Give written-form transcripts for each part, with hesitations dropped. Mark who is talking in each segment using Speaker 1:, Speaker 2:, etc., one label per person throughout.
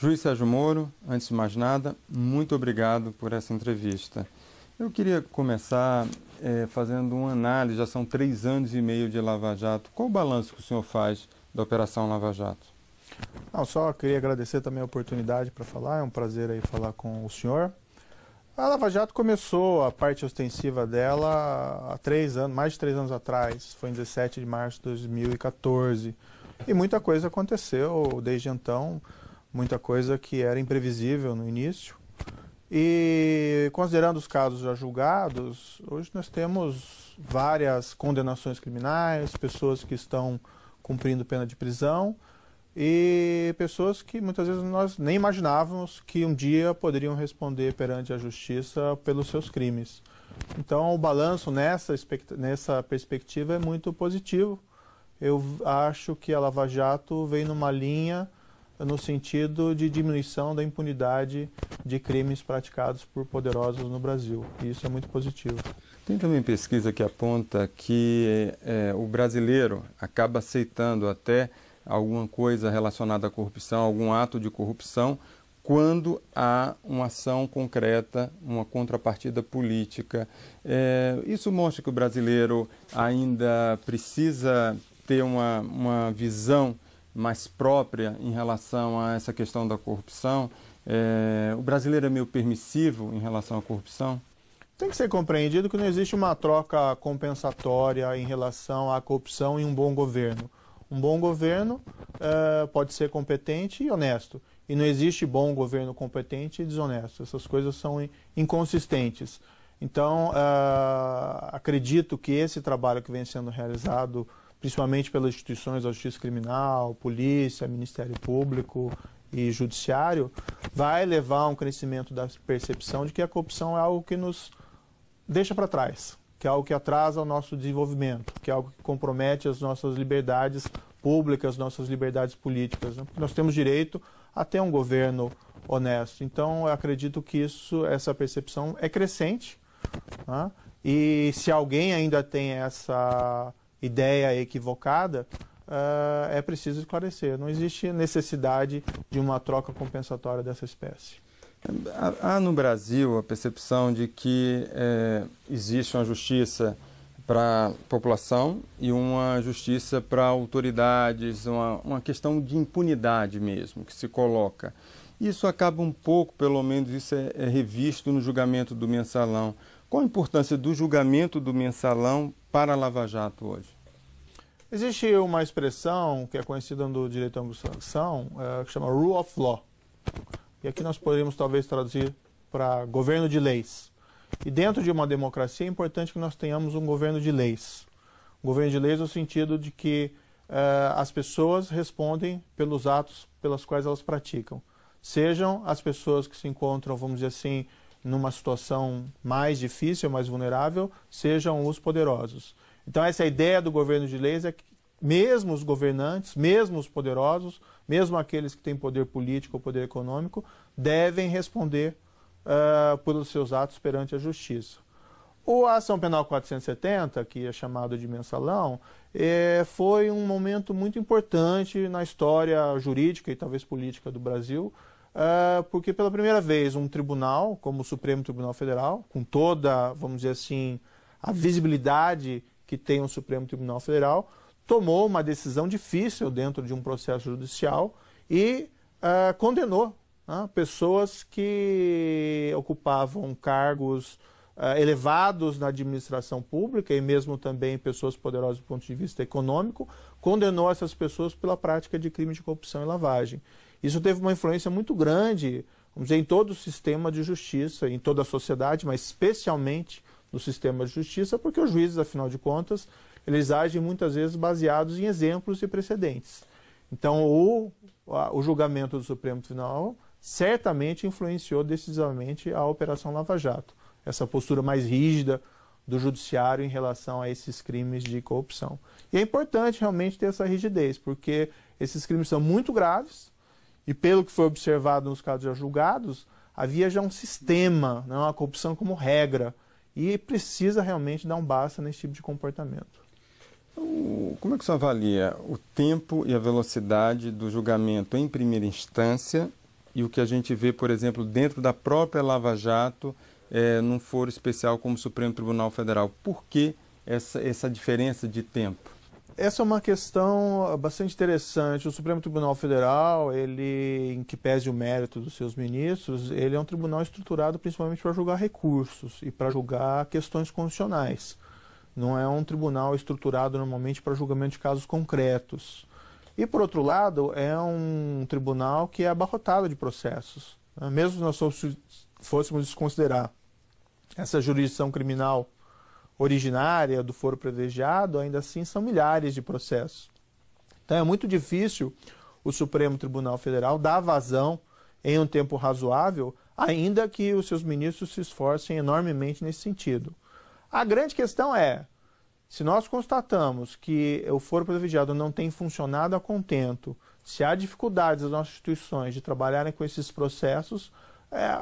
Speaker 1: Juiz Sérgio Moro, antes de mais nada, muito obrigado por essa entrevista. Eu queria começar fazendo uma análise, já são 3 anos e meio de Lava Jato. Qual o balanço que o senhor faz da Operação Lava Jato?
Speaker 2: Não, só queria agradecer também a oportunidade para falar, é um prazer aí falar com o senhor. A Lava Jato começou a parte ostensiva dela há 3 anos, mais de 3 anos atrás, foi em 17 de março de 2014. E muita coisa aconteceu desde então, muita coisa que era imprevisível no início. E considerando os casos já julgados, hoje nós temos várias condenações criminais, pessoas que estão cumprindo pena de prisão e pessoas que muitas vezes nós nem imaginávamos que um dia poderiam responder perante a justiça pelos seus crimes. Então o balanço nessa perspectiva é muito positivo. Eu acho que a Lava Jato vem numa linha no sentido de diminuição da impunidade de crimes praticados por poderosos no Brasil. E isso é muito positivo.
Speaker 1: Tem também pesquisa que aponta que o brasileiro acaba aceitando até alguma coisa relacionada à corrupção, algum ato de corrupção, quando há uma ação concreta, uma contrapartida política. Isso mostra que o brasileiro ainda precisa ter uma visão mais própria em relação a essa questão da corrupção. O brasileiro é meio permissivo em relação à corrupção?
Speaker 2: Tem que ser compreendido que não existe uma troca compensatória em relação à corrupção e um bom governo. Um bom governo pode ser competente e honesto. E não existe bom governo competente e desonesto. Essas coisas são inconsistentes. Então, acredito que esse trabalho que vem sendo realizado, principalmente pelas instituições da Justiça Criminal, Polícia, Ministério Público e Judiciário, vai levar a um crescimento da percepção de que a corrupção é algo que nos deixa para trás, que é algo que atrasa o nosso desenvolvimento, que é algo que compromete as nossas liberdades públicas, nossas liberdades políticas. Nós temos direito a ter um governo honesto. Então, eu acredito que essa percepção é crescente, né? E se alguém ainda tem essa ideia equivocada, é preciso esclarecer. Não existe necessidade de uma troca compensatória dessa espécie.
Speaker 1: Há no Brasil a percepção de que existe uma justiça para a população e uma justiça para autoridades, uma questão de impunidade mesmo, que se coloca. Isso acaba um pouco, pelo menos isso é revisto no julgamento do Mensalão. Qual a importância do julgamento do Mensalão para a Lava Jato hoje?
Speaker 2: Existe uma expressão que é conhecida no direito à anglo-saxão, que chama Rule of Law. E aqui nós poderíamos talvez traduzir para governo de leis. E dentro de uma democracia é importante que nós tenhamos um governo de leis. Um governo de leis no sentido de que as pessoas respondem pelos atos pelas quais elas praticam. Sejam as pessoas que se encontram, vamos dizer assim, numa situação mais difícil, mais vulnerável, sejam os poderosos. Então essa ideia do governo de leis é que mesmo os governantes, mesmo os poderosos, mesmo aqueles que têm poder político ou poder econômico, devem responder pelos seus atos perante a justiça. A Ação Penal 470, que é chamado de Mensalão, foi um momento muito importante na história jurídica e talvez política do Brasil, porque pela primeira vez um tribunal, como o Supremo Tribunal Federal, com toda, vamos dizer assim, a visibilidade que tem o Supremo Tribunal Federal, tomou uma decisão difícil dentro de um processo judicial e condenou pessoas que ocupavam cargos elevados na administração pública e mesmo também pessoas poderosas do ponto de vista econômico, condenou essas pessoas pela prática de crime de corrupção e lavagem. Isso teve uma influência muito grande, vamos dizer, em todo o sistema de justiça, em toda a sociedade, mas especialmente no sistema de justiça, porque os juízes, afinal de contas, eles agem muitas vezes baseados em exemplos e precedentes. Então, o julgamento do Supremo Tribunal certamente influenciou decisivamente a Operação Lava Jato, essa postura mais rígida do judiciário em relação a esses crimes de corrupção. E é importante realmente ter essa rigidez, porque esses crimes são muito graves e, pelo que foi observado nos casos já julgados, havia já um sistema, não, a corrupção como regra, e precisa realmente dar um basta nesse tipo de comportamento.
Speaker 1: Como é que você avalia o tempo e a velocidade do julgamento em primeira instância e o que a gente vê, por exemplo, dentro da própria Lava Jato, num foro especial como o Supremo Tribunal Federal. Por que essa diferença de tempo?
Speaker 2: Essa é uma questão bastante interessante. O Supremo Tribunal Federal, ele, em que pese o mérito dos seus ministros, ele é um tribunal estruturado principalmente para julgar recursos e para julgar questões constitucionais. Não é um tribunal estruturado normalmente para julgamento de casos concretos. E, por outro lado, é um tribunal que é abarrotado de processos. Mesmo se nós fôssemos desconsiderar essa jurisdição criminal originária do foro privilegiado, ainda assim são milhares de processos. Então é muito difícil o Supremo Tribunal Federal dar vazão em um tempo razoável, ainda que os seus ministros se esforcem enormemente nesse sentido. A grande questão é, se nós constatamos que o foro privilegiado não tem funcionado a contento, se há dificuldades das nossas instituições de trabalharem com esses processos,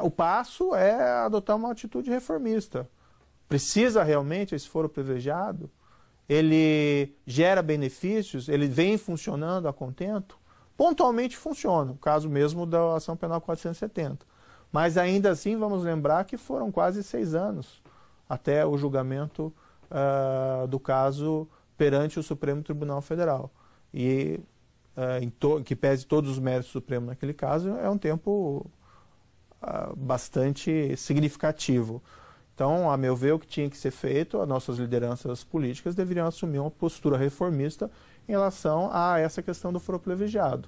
Speaker 2: o passo é adotar uma atitude reformista. Precisa realmente esse foro privilegiado? Ele gera benefícios? Ele vem funcionando a contento? Pontualmente funciona, o caso mesmo da ação penal 470. Mas ainda assim vamos lembrar que foram quase 6 anos até o julgamento do caso perante o Supremo Tribunal Federal. E que pese todos os méritos do Supremo naquele caso, é um tempo bastante significativo. Então, a meu ver, o que tinha que ser feito, as nossas lideranças políticas deveriam assumir uma postura reformista em relação a essa questão do foro privilegiado.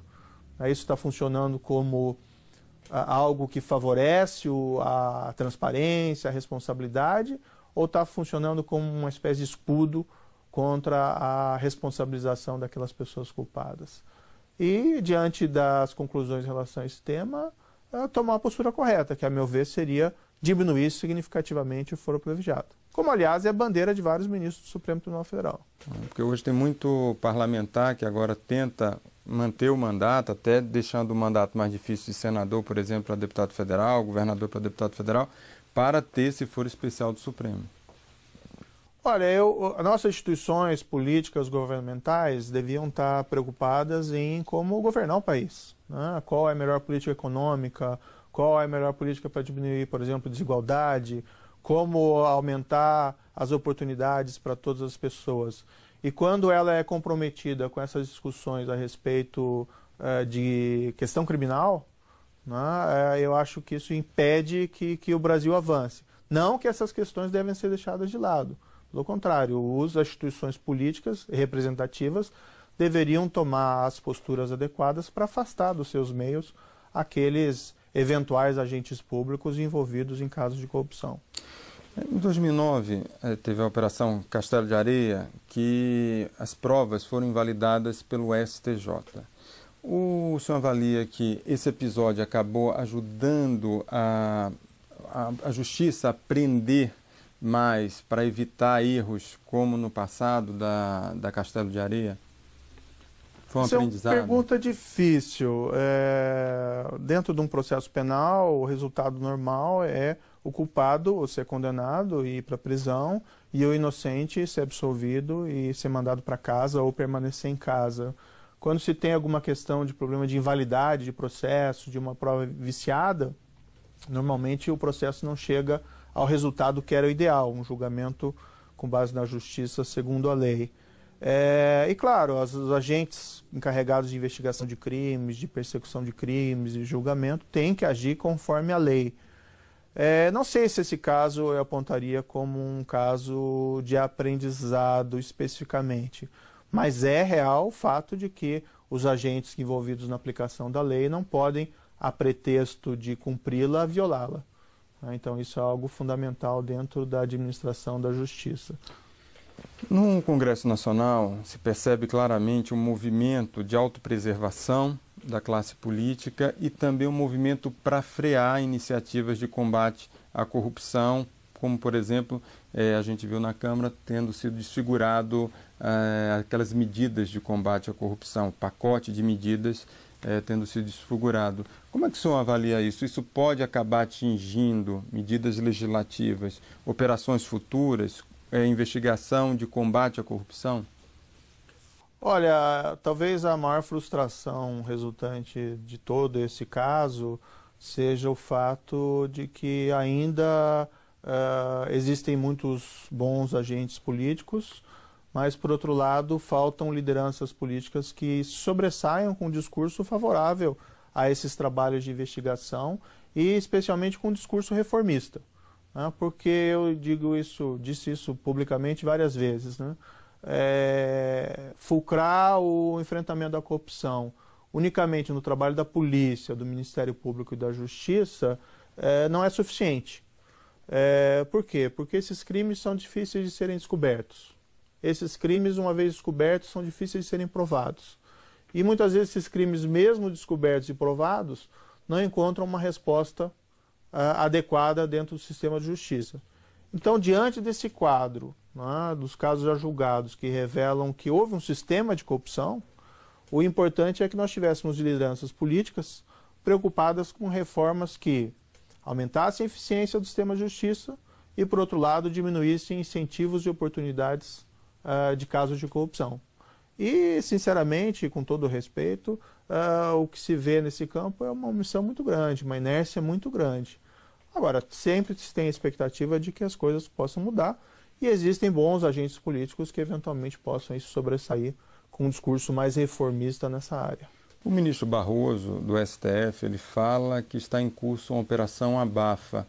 Speaker 2: Isso está funcionando como algo que favorece a transparência, a responsabilidade, ou está funcionando como uma espécie de escudo contra a responsabilização daquelas pessoas culpadas? E, diante das conclusões em relação a esse tema, tomar uma postura correta, que, a meu ver, seria diminuir significativamente o foro privilegiado. Como, aliás, é a bandeira de vários ministros do Supremo Tribunal Federal.
Speaker 1: Porque hoje tem muito parlamentar que agora tenta manter o mandato, até deixando o mandato mais difícil de senador, por exemplo, para deputado federal, governador para deputado federal, para ter esse foro especial do Supremo.
Speaker 2: Olha, as nossas instituições políticas governamentais deviam estar preocupadas em como governar o país, né? Qual é a melhor política econômica, qual é a melhor política para diminuir, por exemplo, desigualdade, como aumentar as oportunidades para todas as pessoas. E quando ela é comprometida com essas discussões a respeito de questão criminal, né, eu acho que isso impede que o Brasil avance. Não que essas questões devem ser deixadas de lado. Pelo contrário, as instituições políticas e representativas deveriam tomar as posturas adequadas para afastar dos seus meios aqueles eventuais agentes públicos envolvidos em casos de corrupção.
Speaker 1: Em 2009, teve a Operação Castelo de Areia, que as provas foram invalidadas pelo STJ. O senhor avalia que esse episódio acabou ajudando a Justiça a prender mais para evitar erros como no passado da Castelo de Areia? Foi um aprendizado?
Speaker 2: É uma pergunta difícil. Dentro de um processo penal, o resultado normal é o culpado ser condenado e ir para a prisão e o inocente ser absolvido e ser mandado para casa ou permanecer em casa. Quando se tem alguma questão de problema de invalidade de processo, de uma prova viciada, normalmente o processo não chega ao resultado que era o ideal, um julgamento com base na justiça segundo a lei. E claro, os agentes encarregados de investigação de crimes, de persecução de crimes e julgamento têm que agir conforme a lei. Não sei se esse caso eu apontaria como um caso de aprendizado especificamente, mas é real o fato de que os agentes envolvidos na aplicação da lei não podem, a pretexto de cumpri-la, violá-la. Então isso é algo fundamental dentro da administração da justiça.
Speaker 1: No Congresso Nacional se percebe claramente um movimento de autopreservação da classe política e também um movimento para frear iniciativas de combate à corrupção, como, por exemplo, a gente viu na Câmara tendo sido desfigurado aquelas medidas de combate à corrupção, pacote de medidas tendo sido desfigurado. Como é que o senhor avalia isso? Isso pode acabar atingindo medidas legislativas, operações futuras, investigação de combate à corrupção?
Speaker 2: Olha, talvez a maior frustração resultante de todo esse caso seja o fato de que ainda existem muitos bons agentes políticos, mas, por outro lado, faltam lideranças políticas que sobressaiam com um discurso favorável a esses trabalhos de investigação e especialmente com um discurso reformista, né? Porque eu disse isso publicamente várias vezes, né? Fulcrar o enfrentamento da corrupção unicamente no trabalho da polícia, do Ministério Público e da Justiça não é suficiente. Por quê? Porque esses crimes são difíceis de serem descobertos. Esses crimes, uma vez descobertos, são difíceis de serem provados. E muitas vezes esses crimes, mesmo descobertos e provados, não encontram uma resposta adequada dentro do sistema de justiça. Então, diante desse quadro, né, dos casos já julgados que revelam que houve um sistema de corrupção, o importante é que nós tivéssemos lideranças políticas preocupadas com reformas que aumentassem a eficiência do sistema de justiça e, por outro lado, diminuíssem incentivos e oportunidades de casos de corrupção. E, sinceramente, com todo o respeito, o que se vê nesse campo é uma omissão muito grande, uma inércia muito grande. Agora, sempre se tem a expectativa de que as coisas possam mudar e existem bons agentes políticos que eventualmente possam sobressair com um discurso mais reformista nessa área.
Speaker 1: O ministro Barroso, do STF, ele fala que está em curso uma operação Abafa.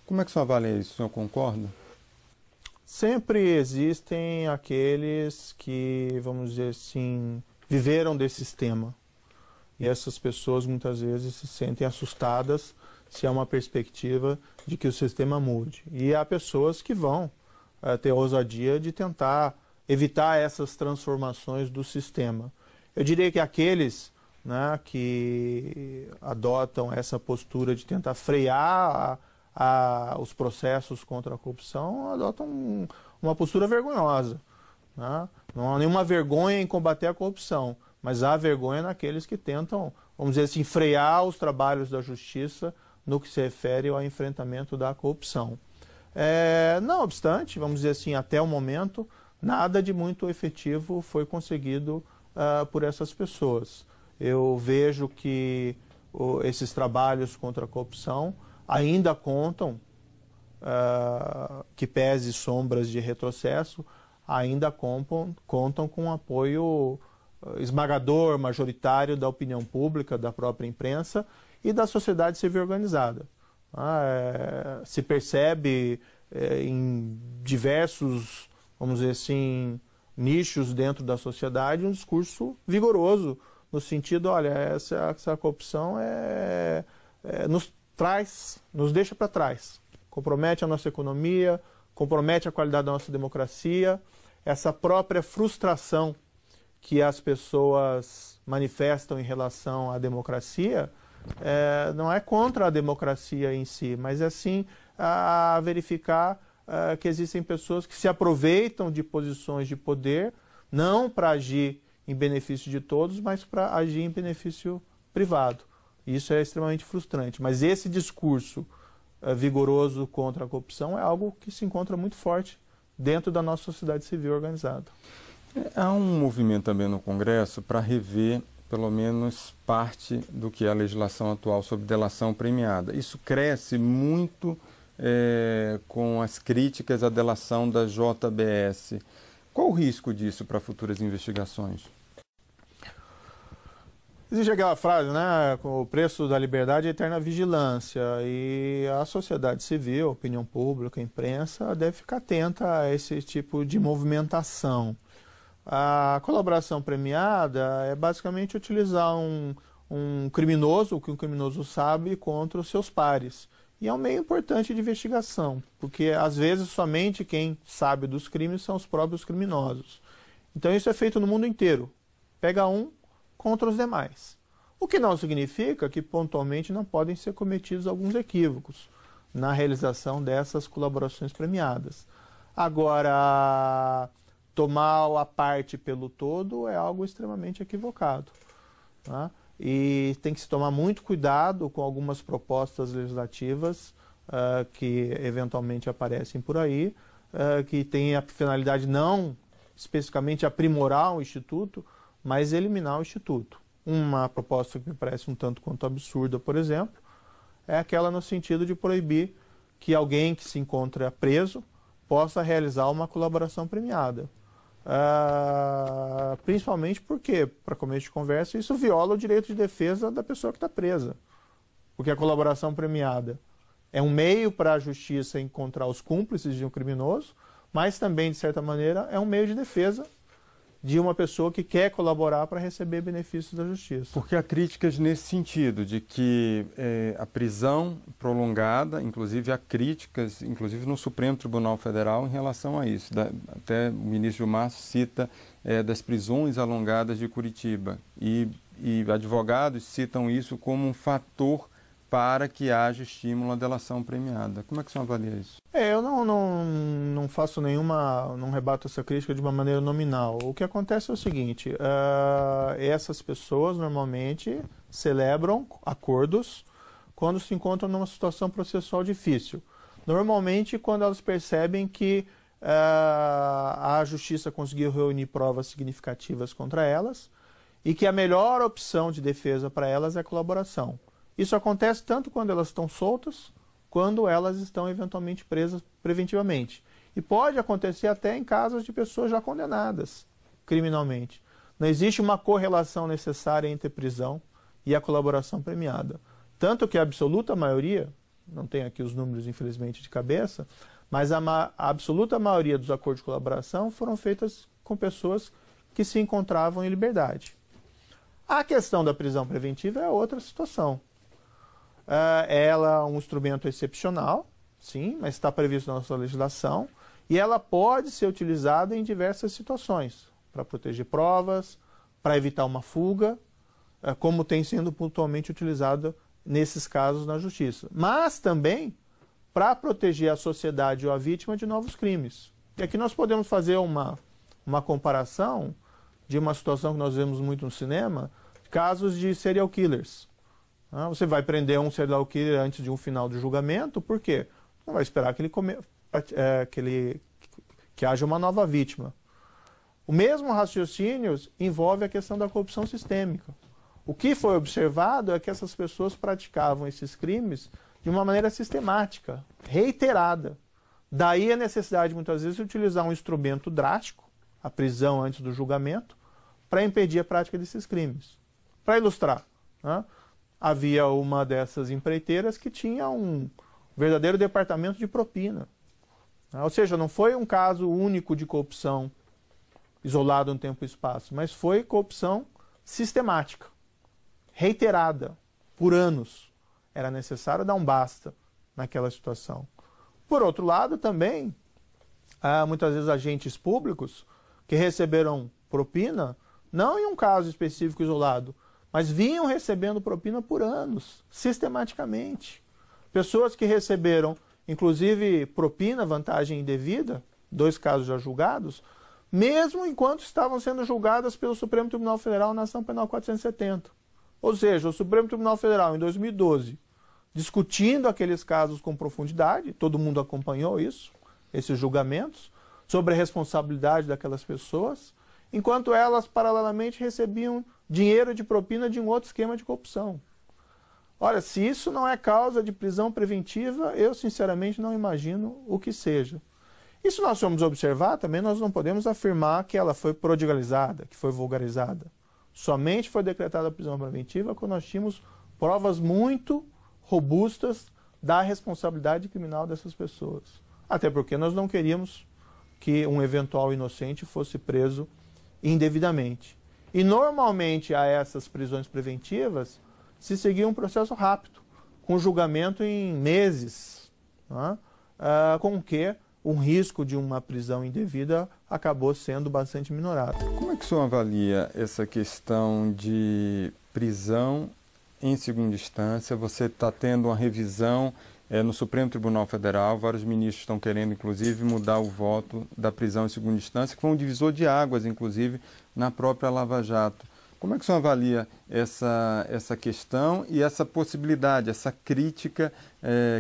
Speaker 1: Como é que o senhor avalia isso? O senhor concorda?
Speaker 2: Sempre existem aqueles que, vamos dizer assim, viveram desse sistema. E essas pessoas muitas vezes se sentem assustadas se há uma perspectiva de que o sistema mude. E há pessoas que vão ter a ousadia de tentar evitar essas transformações do sistema. Eu diria que aqueles, né, que adotam essa postura de tentar frear os processos contra a corrupção adotam uma postura vergonhosa, né? Não há nenhuma vergonha em combater a corrupção, mas há vergonha naqueles que tentam, vamos dizer assim, frear os trabalhos da justiça no que se refere ao enfrentamento da corrupção. Não obstante, vamos dizer assim, até o momento, nada de muito efetivo foi conseguido por essas pessoas. Eu vejo que esses trabalhos contra a corrupção ainda contam, que pese sombras de retrocesso, ainda contam com um apoio esmagador, majoritário da opinião pública, da própria imprensa e da sociedade civil organizada. Se percebe em diversos, vamos dizer assim, nichos dentro da sociedade um discurso vigoroso, no sentido, olha, essa corrupção nos deixa para trás, compromete a nossa economia, compromete a qualidade da nossa democracia, essa própria frustração que as pessoas manifestam em relação à democracia não é contra a democracia em si, mas é sim a verificar que existem pessoas que se aproveitam de posições de poder, não para agir em benefício de todos, mas para agir em benefício privado. Isso é extremamente frustrante. Mas esse discurso vigoroso contra a corrupção é algo que se encontra muito forte dentro da nossa sociedade civil organizada.
Speaker 1: Há um movimento também no Congresso para rever, pelo menos, parte do que é a legislação atual sobre delação premiada. Isso cresce muito com as críticas à delação da JBS. Qual o risco disso para futuras investigações?
Speaker 2: Existe aquela frase, né? O preço da liberdade é a eterna vigilância. E a sociedade civil, a opinião pública, a imprensa, deve ficar atenta a esse tipo de movimentação. A colaboração premiada é basicamente utilizar um criminoso, o que um criminoso sabe, contra os seus pares. E é um meio importante de investigação, porque às vezes somente quem sabe dos crimes são os próprios criminosos. Então isso é feito no mundo inteiro. Pega um contra os demais. O que não significa que pontualmente não podem ser cometidos alguns equívocos na realização dessas colaborações premiadas. Agora, tomar a parte pelo todo é algo extremamente equivocado, tá? E tem que se tomar muito cuidado com algumas propostas legislativas que eventualmente aparecem por aí, que têm a finalidade não especificamente aprimorar o Instituto, mas eliminar o Instituto. Uma proposta que me parece um tanto quanto absurda, por exemplo, é aquela no sentido de proibir que alguém que se encontra preso possa realizar uma colaboração premiada. Principalmente porque, para começo de conversa, isso viola o direito de defesa da pessoa que está presa. Porque a colaboração premiada é um meio para a justiça encontrar os cúmplices de um criminoso, mas também, de certa maneira, é um meio de defesa de uma pessoa que quer colaborar para receber benefícios da justiça.
Speaker 1: Porque há críticas nesse sentido, de que a prisão prolongada, inclusive há críticas, inclusive no Supremo Tribunal Federal, em relação a isso. Até o ministro Gilmar cita das prisões alongadas de Curitiba. E advogados citam isso como um fator para que haja estímulo à delação premiada. Como é que o senhor avalia isso?
Speaker 2: Eu não faço não rebato essa crítica de uma maneira nominal. O que acontece é o seguinte, essas pessoas normalmente celebram acordos quando se encontram numa situação processual difícil. Normalmente quando elas percebem que a justiça conseguiu reunir provas significativas contra elas e que a melhor opção de defesa para elas é a colaboração. Isso acontece tanto quando elas estão soltas, quando elas estão eventualmente presas preventivamente. E pode acontecer até em casos de pessoas já condenadas criminalmente. Não existe uma correlação necessária entre prisão e a colaboração premiada. Tanto que a absoluta maioria, não tenho aqui os números infelizmente de cabeça, mas a absoluta maioria dos acordos de colaboração foram feitos com pessoas que se encontravam em liberdade. A questão da prisão preventiva é outra situação. Ela é um instrumento excepcional, sim, mas está previsto na nossa legislação, e ela pode ser utilizada em diversas situações, para proteger provas, para evitar uma fuga, como tem sendo pontualmente utilizada nesses casos na justiça. Mas também para proteger a sociedade ou a vítima de novos crimes. E aqui nós podemos fazer uma comparação de uma situação que nós vemos muito no cinema, casos de serial killers. Você vai prender um serial killer antes de um final de julgamento, por quê? Não vai esperar que haja uma nova vítima. O mesmo raciocínio envolve a questão da corrupção sistêmica. O que foi observado é que essas pessoas praticavam esses crimes de uma maneira sistemática, reiterada. Daí a necessidade, muitas vezes, de utilizar um instrumento drástico, a prisão antes do julgamento, para impedir a prática desses crimes. Para ilustrar, havia uma dessas empreiteiras que tinha um verdadeiro departamento de propina. Ou seja, não foi um caso único de corrupção isolado no tempo e espaço, mas foi corrupção sistemática, reiterada, por anos. Era necessário dar um basta naquela situação. Por outro lado, também, há muitas vezes agentes públicos que receberam propina, não em um caso específico isolado, mas vinham recebendo propina por anos, sistematicamente. Pessoas que receberam, inclusive, propina, vantagem indevida, 2 casos já julgados, mesmo enquanto estavam sendo julgadas pelo Supremo Tribunal Federal na Ação Penal 470. Ou seja, o Supremo Tribunal Federal, em 2012, discutindo aqueles casos com profundidade, todo mundo acompanhou isso, esses julgamentos, sobre a responsabilidade daquelas pessoas, enquanto elas, paralelamente, recebiam dinheiro de propina de um outro esquema de corrupção. Olha, se isso não é causa de prisão preventiva, eu sinceramente não imagino o que seja. E se nós formos observar, também nós não podemos afirmar que ela foi prodigalizada, que foi vulgarizada. Somente foi decretada a prisão preventiva quando nós tínhamos provas muito robustas da responsabilidade criminal dessas pessoas. Até porque nós não queríamos que um eventual inocente fosse preso indevidamente. E normalmente a essas prisões preventivas se seguia um processo rápido, com julgamento em meses, com que um risco de uma prisão indevida acabou sendo bastante minorado.
Speaker 1: Como é que o senhor avalia essa questão de prisão em segunda instância? Você está tendo uma revisão no Supremo Tribunal Federal, vários ministros estão querendo, inclusive, mudar o voto da prisão em segunda instância, que foi um divisor de águas, inclusive, na própria Lava Jato. Como é que o senhor avalia essa questão e essa possibilidade, essa crítica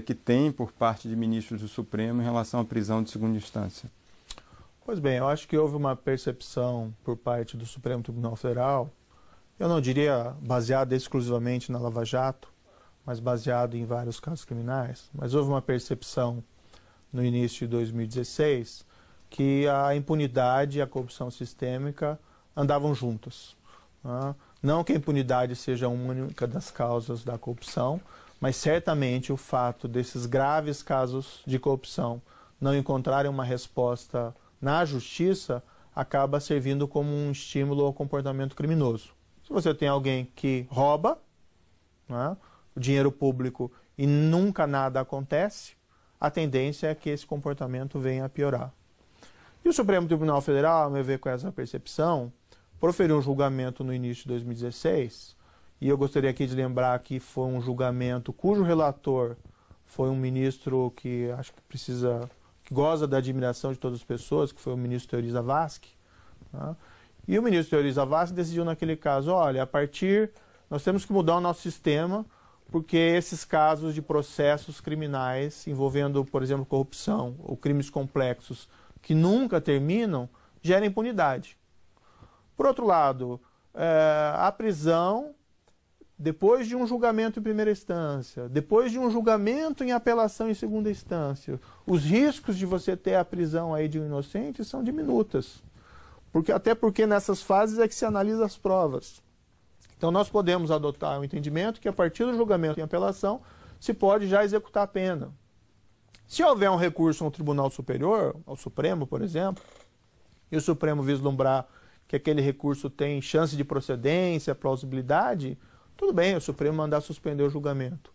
Speaker 1: que tem por parte de ministros do Supremo em relação à prisão de segunda instância?
Speaker 2: Pois bem, eu acho que houve uma percepção por parte do Supremo Tribunal Federal, eu não diria baseada exclusivamente na Lava Jato, mas baseado em vários casos criminais, mas houve uma percepção no início de 2016 que a impunidade e a corrupção sistêmica andavam juntas. Não que a impunidade seja uma única das causas da corrupção, mas certamente o fato desses graves casos de corrupção não encontrarem uma resposta na justiça acaba servindo como um estímulo ao comportamento criminoso. Se você tem alguém que rouba o dinheiro público e nunca nada acontece, a tendência é que esse comportamento venha a piorar. E o Supremo Tribunal Federal, ao meu ver, com essa percepção, proferiu um julgamento no início de 2016, e eu gostaria aqui de lembrar que foi um julgamento cujo relator foi um ministro que acho que goza da admiração de todas as pessoas, que foi o ministro Teori Zavascki. E o ministro Teori Zavascki decidiu naquele caso, olha, nós temos que mudar o nosso sistema, porque esses casos de processos criminais envolvendo, por exemplo, corrupção ou crimes complexos que nunca terminam, geram impunidade. Por outro lado, a prisão, depois de um julgamento em primeira instância, depois de um julgamento em apelação em segunda instância, os riscos de você ter a prisão aí de um inocente são diminutas. Até porque nessas fases é que se analisa as provas. Então nós podemos adotar o entendimento que a partir do julgamento em apelação se pode já executar a pena. Se houver um recurso ao Tribunal Superior, ao Supremo, por exemplo, e o Supremo vislumbrar que aquele recurso tem chance de procedência, plausibilidade, tudo bem, o Supremo mandar suspender o julgamento.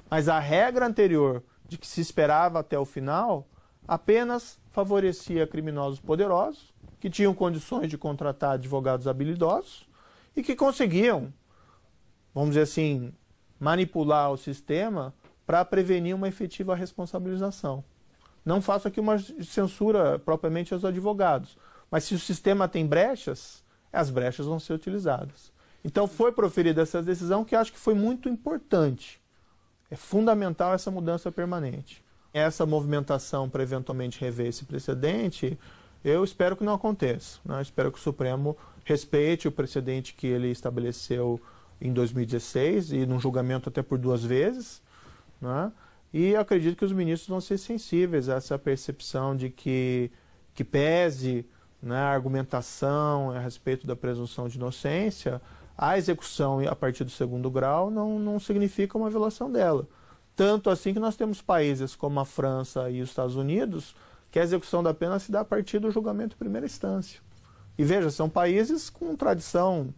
Speaker 2: Mas a regra anterior de que se esperava até o final apenas favorecia criminosos poderosos, que tinham condições de contratar advogados habilidosos e que conseguiam, vamos dizer assim, manipular o sistema para prevenir uma efetiva responsabilização. Não faço aqui uma censura propriamente aos advogados, mas se o sistema tem brechas, as brechas vão ser utilizadas. Então foi proferida essa decisão que acho que foi muito importante. É fundamental essa mudança permanente. Essa movimentação para eventualmente rever esse precedente, eu espero que não aconteça. Eu espero que o Supremo respeite o precedente que ele estabeleceu em 2016 e num julgamento até por 2 vezes. E acredito que os ministros vão ser sensíveis a essa percepção de que pese a argumentação a respeito da presunção de inocência, a execução a partir do 2º grau não significa uma violação dela. Tanto assim que nós temos países como a França e os Estados Unidos que a execução da pena se dá a partir do julgamento em primeira instância. E veja, são países com tradição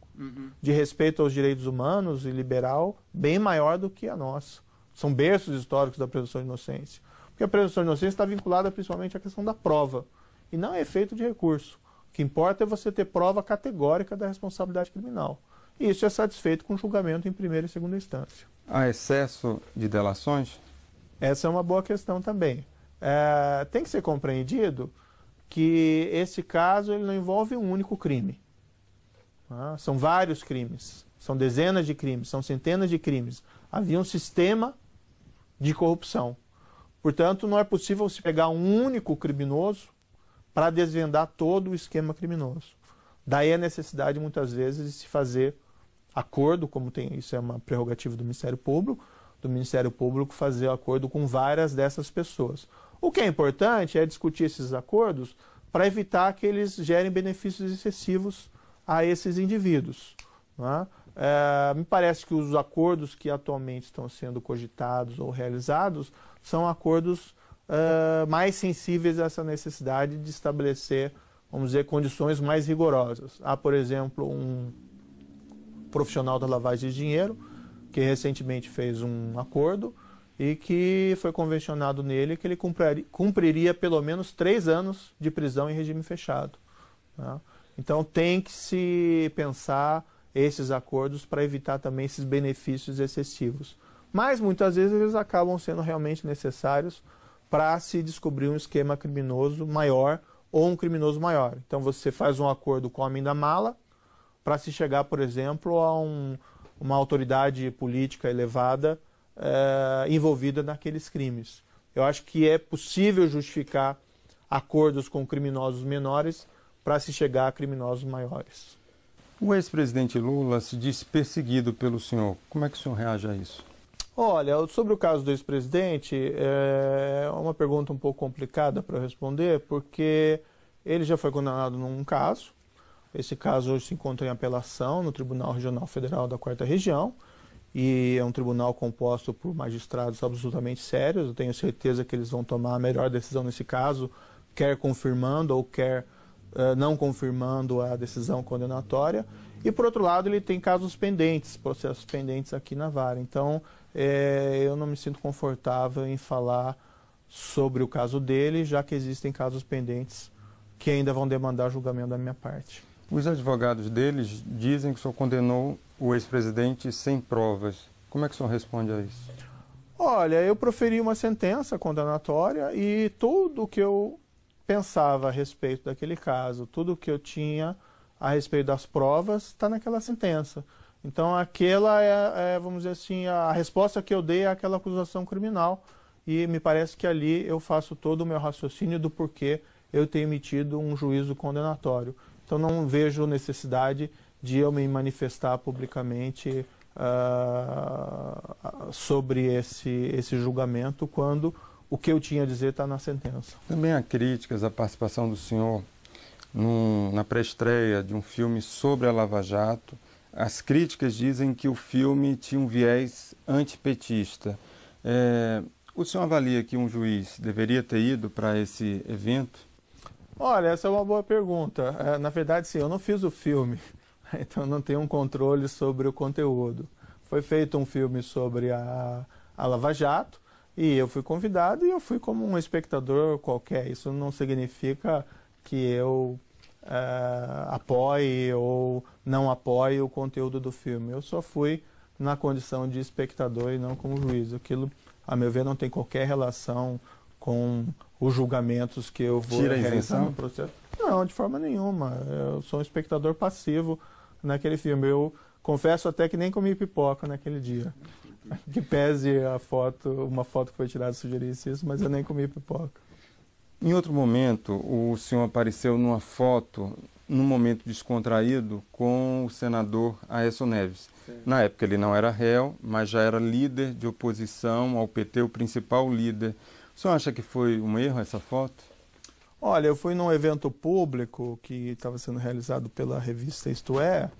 Speaker 2: de respeito aos direitos humanos e liberal bem maior do que a nossa. São berços históricos da presunção de inocência. Porque a presunção de inocência está vinculada principalmente à questão da prova, e não é efeito de recurso. O que importa é você ter prova categórica da responsabilidade criminal. E isso é satisfeito com julgamento em primeira e segunda instância.
Speaker 1: Há excesso de delações?
Speaker 2: Essa é uma boa questão também. Tem que ser compreendido que esse caso ele não envolve um único crime. São vários crimes, são dezenas de crimes, são centenas de crimes. Havia um sistema de corrupção. Portanto, não é possível se pegar um único criminoso para desvendar todo o esquema criminoso. Daí a necessidade, muitas vezes, de se fazer acordo, isso é uma prerrogativa do Ministério Público fazer acordo com várias dessas pessoas. O que é importante é discutir esses acordos para evitar que eles gerem benefícios excessivos a esses indivíduos. Me parece que os acordos que atualmente estão sendo cogitados ou realizados são acordos mais sensíveis a essa necessidade de estabelecer, vamos dizer, condições mais rigorosas. Há, por exemplo, um profissional da lavagem de dinheiro que recentemente fez um acordo e que foi convencionado nele que ele cumpriria pelo menos 3 anos de prisão em regime fechado. Então tem que se pensar esses acordos para evitar também esses benefícios excessivos. Mas muitas vezes eles acabam sendo realmente necessários para se descobrir um esquema criminoso maior ou um criminoso maior. Então você faz um acordo com o homem da mala para se chegar, por exemplo, a uma autoridade política elevada envolvida naqueles crimes. Eu acho que é possível justificar acordos com criminosos menores para se chegar a criminosos maiores.
Speaker 1: O ex-presidente Lula se diz perseguido pelo senhor. Como é que o senhor reage a isso?
Speaker 2: Olha, sobre o caso do ex-presidente, é uma pergunta um pouco complicada para responder, porque ele já foi condenado num caso. Esse caso hoje se encontra em apelação no Tribunal Regional Federal da 4ª Região, e é um tribunal composto por magistrados absolutamente sérios. Eu tenho certeza que eles vão tomar a melhor decisão nesse caso, quer confirmando ou quer não confirmando a decisão condenatória. E, por outro lado, ele tem casos pendentes, processos pendentes aqui na vara. Então, eu não me sinto confortável em falar sobre o caso dele, já que existem casos pendentes que ainda vão demandar julgamento da minha parte.
Speaker 1: Os advogados deles dizem que o senhor condenou o ex-presidente sem provas. Como é que o senhor responde a isso?
Speaker 2: Olha, eu proferi uma sentença condenatória e tudo o que eu pensava a respeito daquele caso, tudo o que eu tinha a respeito das provas, está naquela sentença. Então, aquela vamos dizer assim, a resposta que eu dei àquela acusação criminal. E me parece que ali eu faço todo o meu raciocínio do porquê eu tenho emitido um juízo condenatório. Então, não vejo necessidade de eu me manifestar publicamente sobre esse julgamento, quando o que eu tinha a dizer está na sentença.
Speaker 1: Também há críticas à participação do senhor na pré-estreia de um filme sobre a Lava Jato. As críticas dizem que o filme tinha um viés antipetista. O senhor avalia que um juiz deveria ter ido para esse evento?
Speaker 2: Olha, essa é uma boa pergunta. Na verdade, sim, eu não fiz o filme, então não tenho um controle sobre o conteúdo. Foi feito um filme sobre a Lava Jato e eu fui convidado e eu fui como um espectador qualquer. Isso não significa que eu apoie ou não apoie o conteúdo do filme. Eu só fui na condição de espectador e não como juiz. Aquilo, a meu ver, não tem qualquer relação com os julgamentos que eu vou realizar no processo. Não, de forma nenhuma. Eu sou um espectador passivo naquele filme. Eu confesso até que nem comi pipoca naquele dia. Que pese uma foto que foi tirada sugerisse isso, mas eu nem comi pipoca.
Speaker 1: Em outro momento, o senhor apareceu numa foto, num momento descontraído, com o senador Aécio Neves. Sim. Na época ele não era réu, mas já era líder de oposição ao PT, o principal líder. O senhor acha que foi um erro essa foto?
Speaker 2: Olha, eu fui num evento público que estava sendo realizado pela revista Isto É,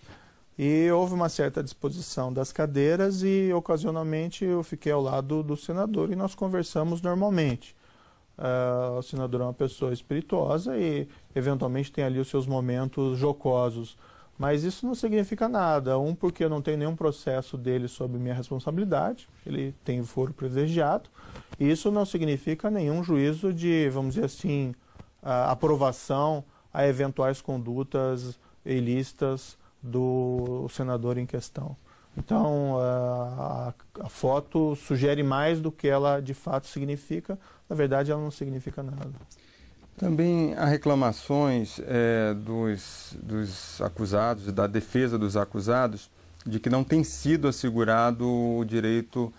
Speaker 2: e houve uma certa disposição das cadeiras e, ocasionalmente, eu fiquei ao lado do senador e nós conversamos normalmente. O senador é uma pessoa espirituosa e, eventualmente, tem ali os seus momentos jocosos. Mas isso não significa nada. Porque eu não tenho nenhum processo dele sob minha responsabilidade, ele tem foro privilegiado. E isso não significa nenhum juízo de, vamos dizer assim, aprovação a eventuais condutas ilícitas do senador em questão. Então, a foto sugere mais do que ela de fato significa. Na verdade, ela não significa nada.
Speaker 1: Também há reclamações dos acusados, da defesa dos acusados, de que não tem sido assegurado o direito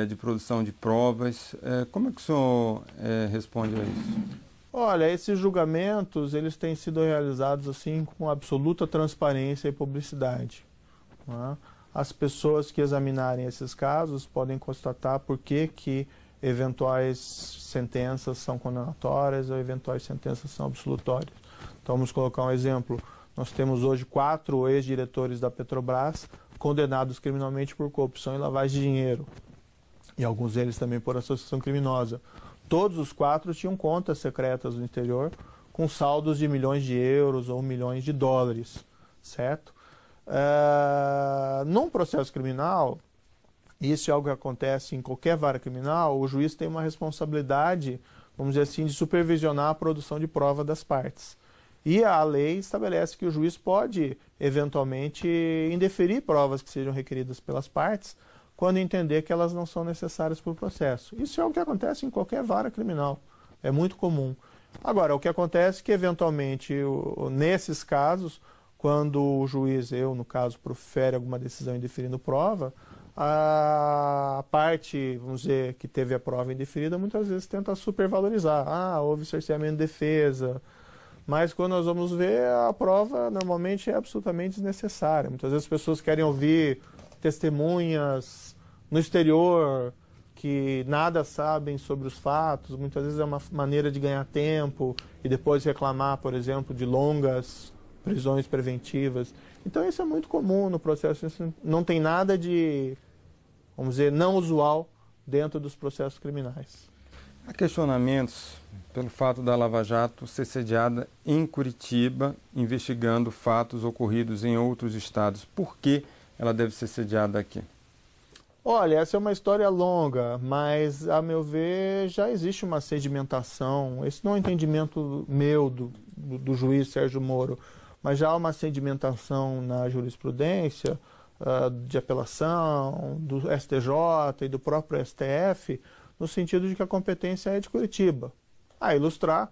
Speaker 1: de produção de provas. Como é que o senhor responde a isso?
Speaker 2: Olha, esses julgamentos, eles têm sido realizados assim com absoluta transparência e publicidade. Não é? As pessoas que examinarem esses casos podem constatar por que eventuais sentenças são condenatórias ou eventuais sentenças são absolutórias. Então, vamos colocar um exemplo. Nós temos hoje 4 ex-diretores da Petrobras condenados criminalmente por corrupção e lavagem de dinheiro. E alguns deles também por associação criminosa. Todos os 4 tinham contas secretas no exterior com saldos de milhões de euros ou milhões de dólares, certo? Num processo criminal, isso é algo que acontece em qualquer vara criminal, o juiz tem uma responsabilidade, vamos dizer assim, de supervisionar a produção de prova das partes. E a lei estabelece que o juiz pode, eventualmente, indeferir provas que sejam requeridas pelas partes, quando entender que elas não são necessárias para o processo. Isso é o que acontece em qualquer vara criminal. É muito comum. Agora, o que acontece é que, eventualmente, nesses casos, quando o juiz, no caso, profere alguma decisão indeferindo prova, a parte, vamos dizer, que teve a prova indeferida, muitas vezes tenta supervalorizar. Houve cerceamento de defesa. Mas quando nós vamos ver, a prova normalmente é absolutamente desnecessária. Muitas vezes as pessoas querem ouvir testemunhas no exterior, que nada sabem sobre os fatos, muitas vezes é uma maneira de ganhar tempo e depois reclamar, por exemplo, de longas prisões preventivas. Então isso é muito comum no processo, isso não tem nada de, vamos dizer, não usual dentro dos processos criminais.
Speaker 1: Há questionamentos pelo fato da Lava Jato ser sediada em Curitiba, investigando fatos ocorridos em outros estados. Por que ela deve ser sediada aqui?
Speaker 2: Olha, essa é uma história longa, mas, a meu ver, já existe uma sedimentação. Esse não é um entendimento meu, do juiz Sérgio Moro, mas já há uma sedimentação na jurisprudência de apelação, do STJ e do próprio STF, no sentido de que a competência é de Curitiba. A ilustrar,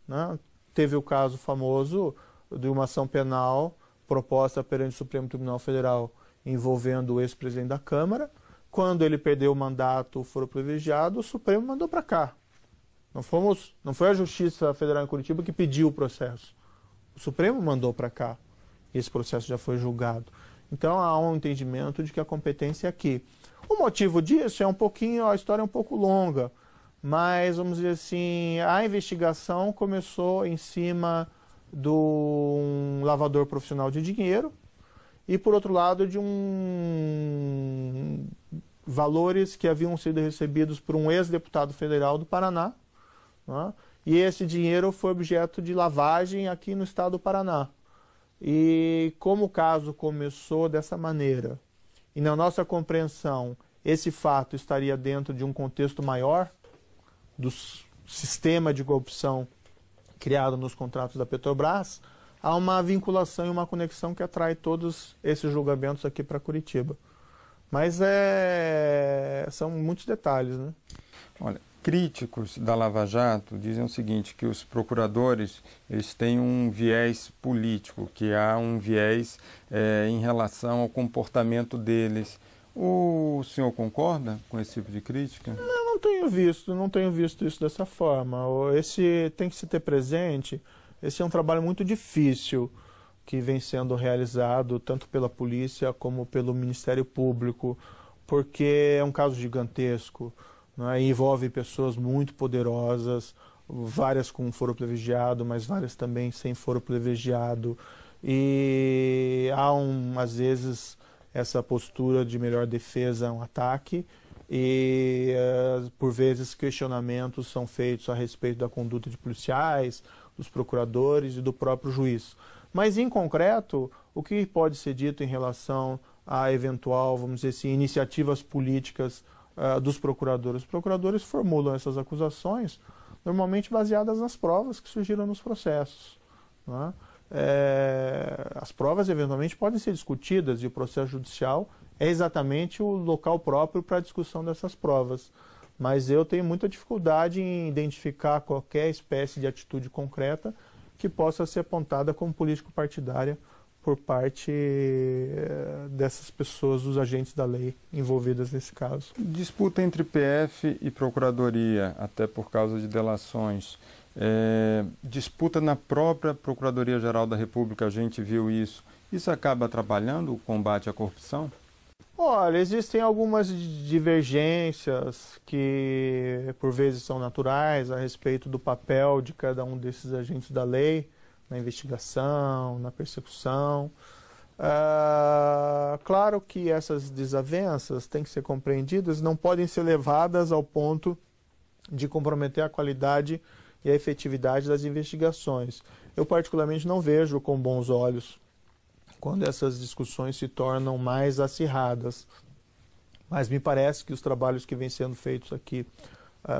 Speaker 2: né, teve o caso famoso de uma ação penal proposta perante o Supremo Tribunal Federal envolvendo o ex-presidente da Câmara. Quando ele perdeu o mandato, foro privilegiado, o Supremo mandou para cá. Não foi a Justiça Federal em Curitiba que pediu o processo. O Supremo mandou para cá. Esse processo já foi julgado. Então há um entendimento de que a competência é aqui. O motivo disso é um pouquinho, a história é um pouco longa, mas vamos dizer assim, a investigação começou em cima de um lavador profissional de dinheiro e, por outro lado, de valores que haviam sido recebidos por um ex-deputado federal do Paraná, né? E esse dinheiro foi objeto de lavagem aqui no estado do Paraná. E como o caso começou dessa maneira, e na nossa compreensão, esse fato estaria dentro de um contexto maior do sistema de corrupção criado nos contratos da Petrobras, há uma vinculação e uma conexão que atrai todos esses julgamentos aqui para Curitiba. Mas são muitos detalhes, né?
Speaker 1: Olha, críticos da Lava Jato dizem o seguinte, que os procuradores eles têm um viés político, que há um viés em relação ao comportamento deles. O senhor concorda com esse tipo de crítica?
Speaker 2: Não tenho visto isso dessa forma. Esse tem que se ter presente, esse é um trabalho muito difícil que vem sendo realizado tanto pela polícia como pelo Ministério Público, porque é um caso gigantesco, né? Envolve pessoas muito poderosas, várias com foro privilegiado, mas várias também sem foro privilegiado, e há às vezes essa postura de melhor defesa, um ataque, e por vezes questionamentos são feitos a respeito da conduta de policiais, dos procuradores e do próprio juiz. Mas, em concreto, o que pode ser dito em relação a eventual, vamos dizer assim, iniciativas políticas dos procuradores? Os procuradores formulam essas acusações, normalmente baseadas nas provas que surgiram nos processos, né? As provas, eventualmente, podem ser discutidas e o processo judicial é exatamente o local próprio para a discussão dessas provas. Mas eu tenho muita dificuldade em identificar qualquer espécie de atitude concreta que possa ser apontada como político-partidária por parte dessas pessoas, dos agentes da lei envolvidas nesse caso.
Speaker 1: Disputa entre PF e Procuradoria, até por causa de delações. Disputa na própria Procuradoria-Geral da República, a gente viu isso. Isso acaba atrapalhando o combate à corrupção?
Speaker 2: Olha, existem algumas divergências que por vezes são naturais a respeito do papel de cada um desses agentes da lei na investigação, na persecução. Claro que essas desavenças têm que ser compreendidas, não podem ser levadas ao ponto de comprometer a qualidade e a efetividade das investigações. Eu particularmente não vejo com bons olhos quando essas discussões se tornam mais acirradas. Mas me parece que os trabalhos que vêm sendo feitos aqui,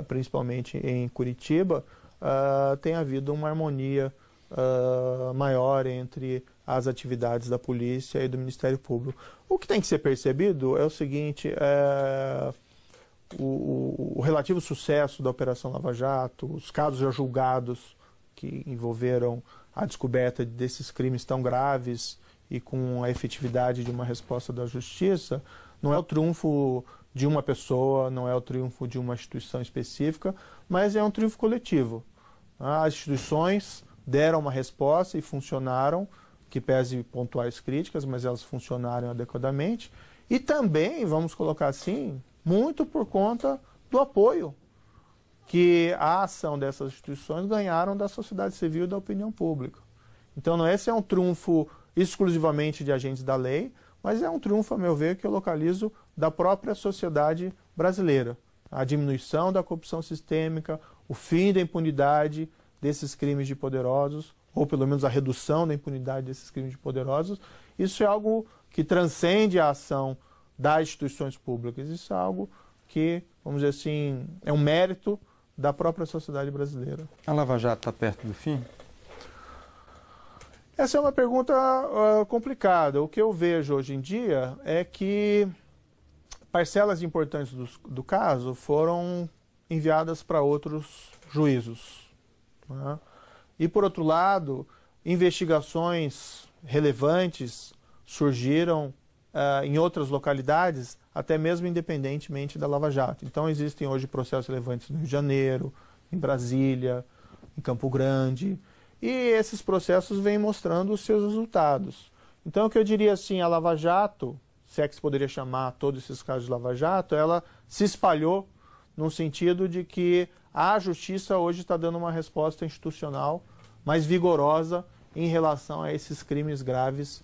Speaker 2: principalmente em Curitiba, tem havido uma harmonia maior entre as atividades da polícia e do Ministério Público. O que tem que ser percebido é o seguinte, o relativo sucesso da Operação Lava Jato, os casos já julgados que envolveram a descoberta desses crimes tão graves e com a efetividade de uma resposta da justiça, não é o triunfo de uma pessoa, não é o triunfo de uma instituição específica, mas é um triunfo coletivo. As instituições deram uma resposta e funcionaram, que pese pontuais críticas, mas elas funcionaram adequadamente, E também, vamos colocar assim, muito por conta do apoio que a ação dessas instituições ganharam da sociedade civil e da opinião pública. Então, esse é um trunfo exclusivamente de agentes da lei, mas é um trunfo, a meu ver, que eu localizo da própria sociedade brasileira. A diminuição da corrupção sistêmica, o fim da impunidade desses crimes de poderosos, ou pelo menos a redução da impunidade desses crimes de poderosos, isso é algo que transcende a ação das instituições públicas. Isso é algo que, vamos dizer assim, é um mérito da própria sociedade brasileira.
Speaker 1: A Lava Jato está perto do fim?
Speaker 2: Essa é uma pergunta complicada. O que eu vejo hoje em dia é que parcelas importantes do caso foram enviadas para outros juízos, né? E, por outro lado, investigações relevantes surgiram em outras localidades, até mesmo independentemente da Lava Jato. Então, existem hoje processos relevantes no Rio de Janeiro, em Brasília, em Campo Grande, e esses processos vêm mostrando os seus resultados. Então, o que eu diria assim, a Lava Jato, se é que se poderia chamar todos esses casos de Lava Jato, ela se espalhou no sentido de que a justiça hoje está dando uma resposta institucional mais vigorosa em relação a esses crimes graves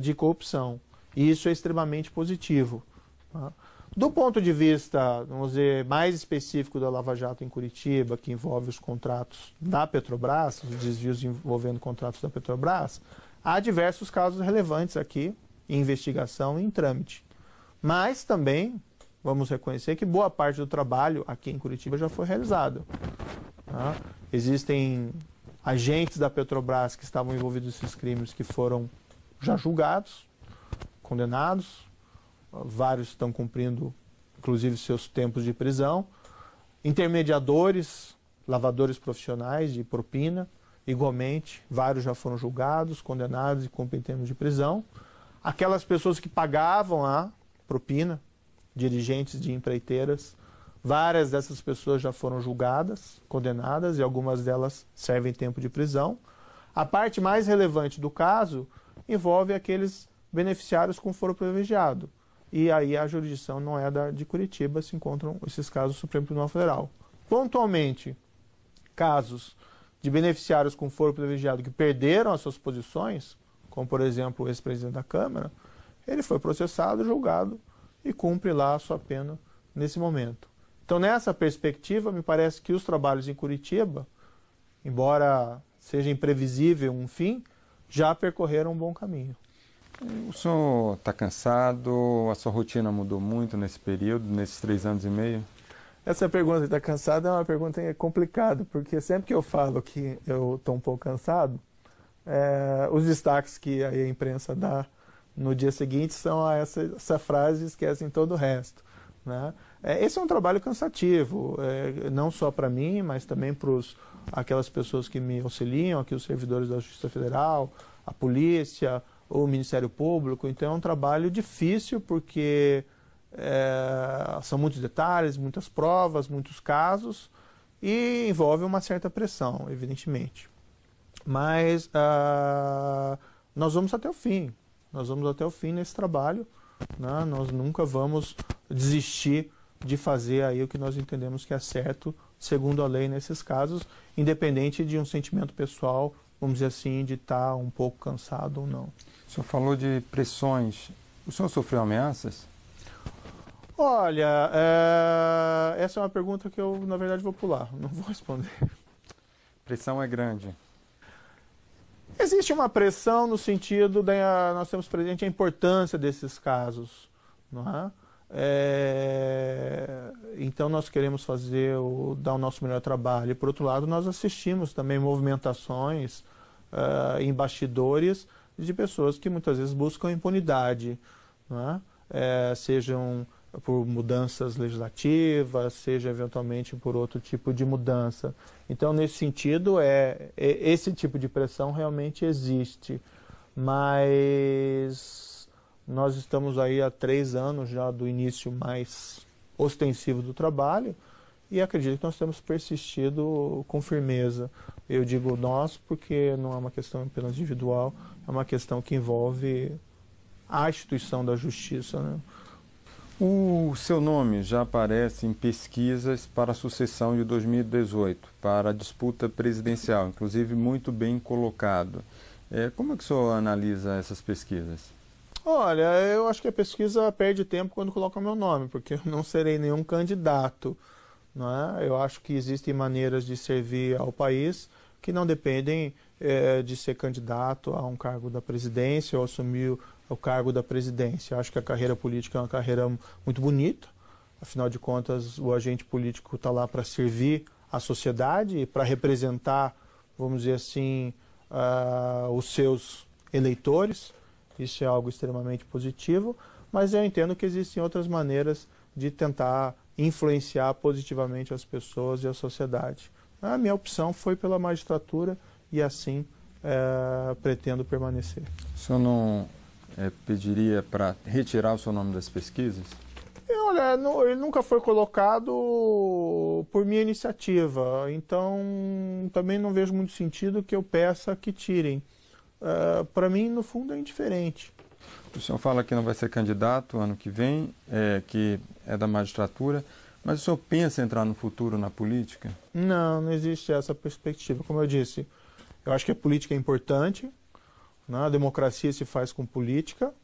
Speaker 2: de corrupção. E isso é extremamente positivo. Tá? Do ponto de vista, vamos dizer, mais específico da Lava Jato em Curitiba, que envolve os contratos da Petrobras, os desvios envolvendo contratos da Petrobras, há diversos casos relevantes aqui, em investigação e em trâmite. Mas também vamos reconhecer que boa parte do trabalho aqui em Curitiba já foi realizado. Tá? Existem agentes da Petrobras que estavam envolvidos nesses crimes que foram já julgados, condenados, vários estão cumprindo, inclusive, seus tempos de prisão. Intermediadores, lavadores profissionais de propina, igualmente, vários já foram julgados, condenados e cumprem tempos de prisão. Aquelas pessoas que pagavam a propina, dirigentes de empreiteiras, várias dessas pessoas já foram julgadas, condenadas, e algumas delas servem tempo de prisão. A parte mais relevante do caso envolve aqueles beneficiários com foro privilegiado. E aí a jurisdição não é da de Curitiba, se encontram esses casos no Supremo Tribunal Federal. Pontualmente, casos de beneficiários com foro privilegiado que perderam as suas posições, como por exemplo o ex-presidente da Câmara, ele foi processado, julgado e cumpre lá a sua pena nesse momento. Então, nessa perspectiva, me parece que os trabalhos em Curitiba, embora seja imprevisível um fim, já percorreram um bom caminho.
Speaker 1: O senhor está cansado? A sua rotina mudou muito nesse período, nesses 3 anos e meio?
Speaker 2: Essa pergunta de estar cansado é uma pergunta complicada, porque sempre que eu falo que eu estou um pouco cansado, os destaques que a imprensa dá no dia seguinte são essa frase e esquecem todo o resto, né? Esse é um trabalho cansativo, não só para mim, mas também para aquelas pessoas que me auxiliam, aqui os servidores da Justiça Federal, a polícia, o Ministério Público. Então é um trabalho difícil porque são muitos detalhes, muitas provas, muitos casos e envolve uma certa pressão, evidentemente. Mas nós vamos até o fim. Nós vamos até o fim nesse trabalho, né? Nós nunca vamos desistir de fazer aí o que nós entendemos que é certo, segundo a lei nesses casos, independente de um sentimento pessoal, vamos dizer assim, de estar um pouco cansado ou não.
Speaker 1: O senhor falou de pressões. O senhor sofreu ameaças?
Speaker 2: Olha, essa é uma pergunta que eu, na verdade, vou pular. Não vou responder.
Speaker 1: Pressão é grande.
Speaker 2: Existe uma pressão no sentido nós temos presente a importância desses casos, não é? Então nós queremos dar o nosso melhor trabalho. E por outro lado, nós assistimos também movimentações em bastidores de pessoas que muitas vezes buscam impunidade, não é? Sejam por mudanças legislativas, seja eventualmente por outro tipo de mudança. Então, nesse sentido, esse tipo de pressão realmente existe, mas nós estamos aí há 3 anos já do início mais ostensivo do trabalho e acredito que nós temos persistido com firmeza. Eu digo nós porque não é uma questão apenas individual, é uma questão que envolve à instituição da justiça, né?
Speaker 1: O seu nome já aparece em pesquisas para a sucessão de 2018, para a disputa presidencial, inclusive muito bem colocado. Como é que o senhor analisa essas pesquisas?
Speaker 2: Olha, eu acho que a pesquisa perde tempo quando coloca meu nome, porque eu não serei nenhum candidato, não é? Eu acho que existem maneiras de servir ao país que não dependem de ser candidato a um cargo da presidência ou assumir o cargo da presidência. Eu acho que a carreira política é uma carreira muito bonita, afinal de contas o agente político está lá para servir a sociedade e para representar, vamos dizer assim, os seus eleitores. Isso é algo extremamente positivo, mas eu entendo que existem outras maneiras de tentar influenciar positivamente as pessoas e a sociedade. A minha opção foi pela magistratura e assim pretendo permanecer.
Speaker 1: O senhor não pediria para retirar o seu nome das pesquisas?
Speaker 2: Olha, ele nunca foi colocado por minha iniciativa, então também não vejo muito sentido que eu peça que tirem. Para mim, no fundo, é indiferente.
Speaker 1: O senhor fala que não vai ser candidato ano que vem, que é da magistratura, mas o senhor pensa em entrar no futuro na política?
Speaker 2: Não, não existe essa perspectiva. Como eu disse, eu acho que a política é importante, né? A democracia se faz com política.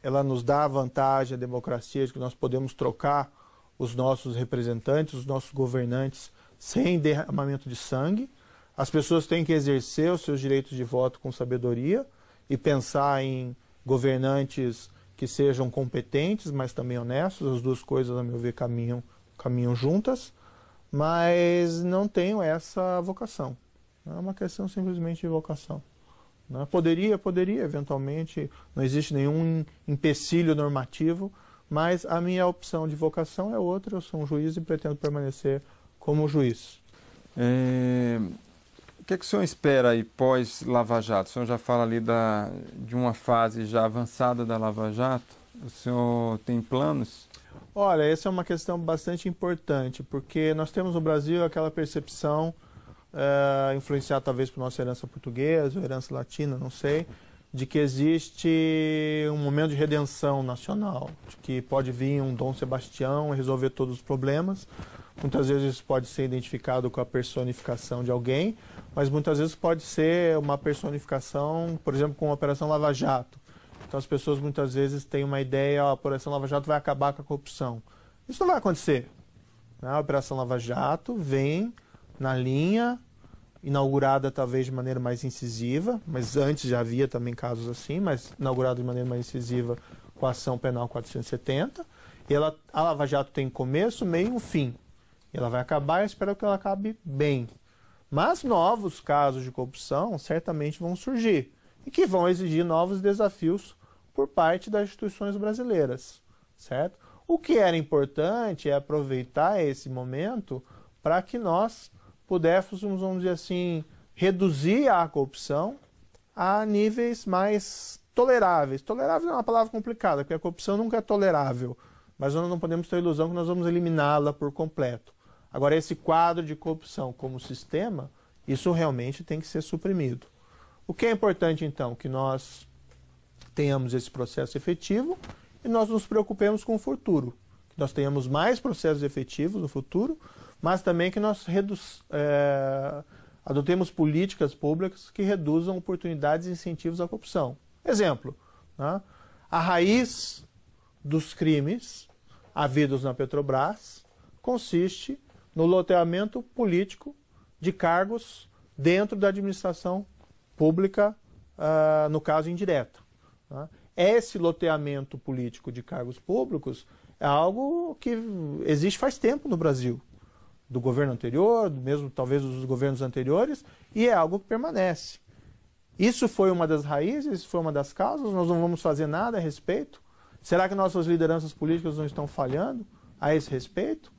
Speaker 2: Ela nos dá a vantagem, a democracia, de que nós podemos trocar os nossos representantes, os nossos governantes, sem derramamento de sangue. As pessoas têm que exercer os seus direitos de voto com sabedoria e pensar em governantes que sejam competentes, mas também honestos. As duas coisas, a meu ver, caminham juntas, mas não tenho essa vocação. É uma questão simplesmente de vocação. Poderia, eventualmente, não existe nenhum empecilho normativo, mas a minha opção de vocação é outra. Eu sou um juiz e pretendo permanecer como juiz.
Speaker 1: O que o senhor espera aí pós-Lava Jato? O senhor já fala ali de uma fase já avançada da Lava Jato. O senhor tem planos?
Speaker 2: Olha, essa é uma questão bastante importante, porque nós temos no Brasil aquela percepção, influenciada talvez por nossa herança portuguesa ou herança latina, não sei, de que existe um momento de redenção nacional, de que pode vir um Dom Sebastião e resolver todos os problemas. Muitas vezes isso pode ser identificado com a personificação de alguém, mas muitas vezes pode ser uma personificação, por exemplo, com a Operação Lava Jato. Então as pessoas muitas vezes têm uma ideia, a Operação Lava Jato vai acabar com a corrupção. Isso não vai acontecer. A Operação Lava Jato vem na linha, inaugurada talvez de maneira mais incisiva, mas antes já havia também casos assim, mas inaugurada de maneira mais incisiva com a Ação Penal 470. E a Lava Jato tem começo, meio e um fim. Ela vai acabar e eu espero que ela acabe bem. Mas novos casos de corrupção certamente vão surgir e que vão exigir novos desafios por parte das instituições brasileiras, certo? O que era importante é aproveitar esse momento para que nós pudéssemos, vamos dizer assim, reduzir a corrupção a níveis mais toleráveis. Tolerável é uma palavra complicada, porque a corrupção nunca é tolerável, mas nós não podemos ter a ilusão que nós vamos eliminá-la por completo. Agora, esse quadro de corrupção como sistema, isso realmente tem que ser suprimido. O que é importante, então? Que nós tenhamos esse processo efetivo e nós nos preocupemos com o futuro. Que nós tenhamos mais processos efetivos no futuro, mas também que nós adotemos políticas públicas que reduzam oportunidades e incentivos à corrupção. Exemplo, né? A raiz dos crimes havidos na Petrobras consiste no loteamento político de cargos dentro da administração pública, no caso indireta. Esse loteamento político de cargos públicos é algo que existe faz tempo no Brasil, do governo anterior, mesmo talvez dos governos anteriores, e é algo que permanece. Isso foi uma das raízes, isso foi uma das causas, nós não vamos fazer nada a respeito? Será que nossas lideranças políticas não estão falhando a esse respeito?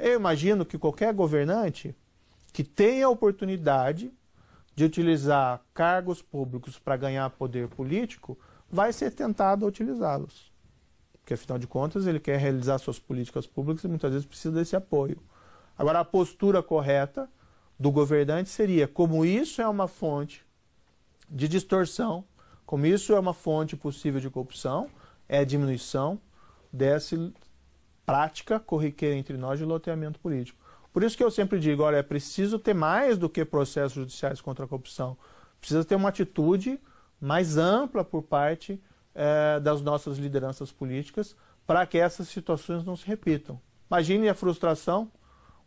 Speaker 2: Eu imagino que qualquer governante que tenha a oportunidade de utilizar cargos públicos para ganhar poder político vai ser tentado a utilizá-los. Porque, afinal de contas, ele quer realizar suas políticas públicas e muitas vezes precisa desse apoio. Agora, a postura correta do governante seria, como isso é uma fonte de distorção Como isso é uma fonte possível de corrupção, é a diminuição dessa prática corriqueira entre nós de loteamento político. Por isso que eu sempre digo, olha, é preciso ter mais do que processos judiciais contra a corrupção. Precisa ter uma atitude mais ampla por parte das nossas lideranças políticas para que essas situações não se repitam. Imagine a frustração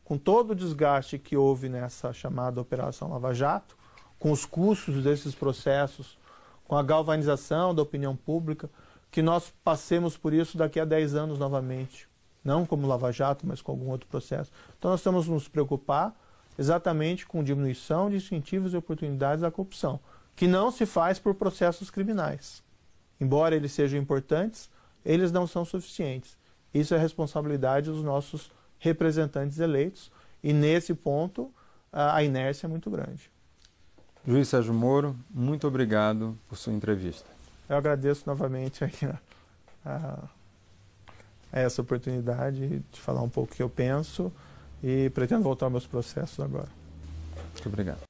Speaker 2: com todo o desgaste que houve nessa chamada Operação Lava Jato, com os custos desses processos, com a galvanização da opinião pública, que nós passemos por isso daqui a 10 anos novamente. Não como Lava Jato, mas com algum outro processo. Então nós estamos nos preocupar exatamente com diminuição de incentivos e oportunidades da corrupção, que não se faz por processos criminais. Embora eles sejam importantes, eles não são suficientes. Isso é responsabilidade dos nossos representantes eleitos e nesse ponto a inércia é muito grande.
Speaker 1: Juiz Sérgio Moro, muito obrigado por sua entrevista.
Speaker 2: Eu agradeço novamente aqui a essa oportunidade de falar um pouco o que eu penso e pretendo voltar aos meus processos agora.
Speaker 1: Muito obrigado.